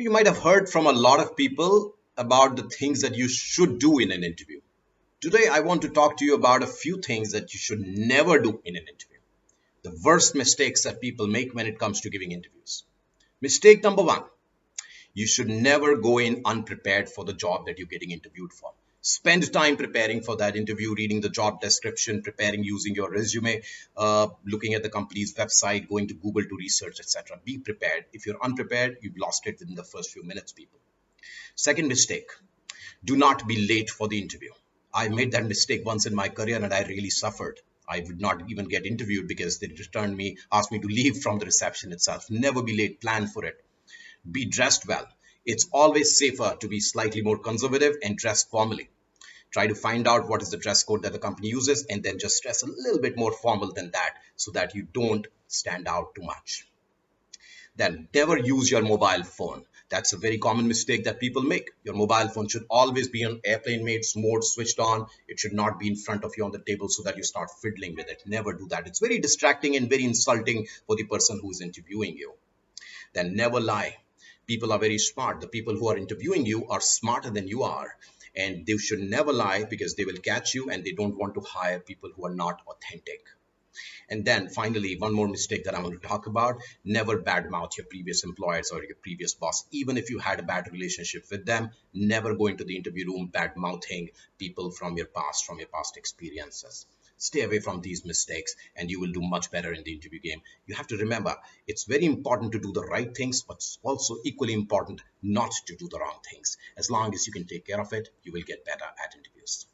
You might have heard from a lot of people about the things that you should do in an interview. Today, I want to talk to you about a few things that you should never do in an interview. The worst mistakes that people make when it comes to giving interviews. Mistake number one: you should never go in unprepared for the job that you're getting interviewed for. Spend time preparing for that interview, reading the job description, preparing using your resume, looking at the company's website, going to Google to research, etc. Be prepared. If you're unprepared, you've lost it within the first few minutes, people. Second mistake: do not be late for the interview. I made that mistake once in my career and I really suffered. I would not even get interviewed because they returned me, asked me to leave from the reception itself. Never be late, plan for it. Be dressed well. It's always safer to be slightly more conservative and dress formally. Try to find out what is the dress code that the company uses and then just dress a little bit more formal than that so that you don't stand out too much. Then never use your mobile phone. That's a very common mistake that people make. Your mobile phone should always be on airplane mode switched on. It should not be in front of you on the table so that you start fiddling with it. Never do that. It's very distracting and very insulting for the person who is interviewing you. Then never lie. People are very smart. The people who are interviewing you are smarter than you are. And they should never lie because they will catch you and they don't want to hire people who are not authentic. And then finally, one more mistake that I want to talk about: never badmouth your previous employers or your previous boss. Even if you had a bad relationship with them, never go into the interview room bad mouthing people from your past experiences. Stay away from these mistakes and you will do much better in the interview game. You have to remember, it's very important to do the right things, but it's also equally important not to do the wrong things. As long as you can take care of it, you will get better at interviews.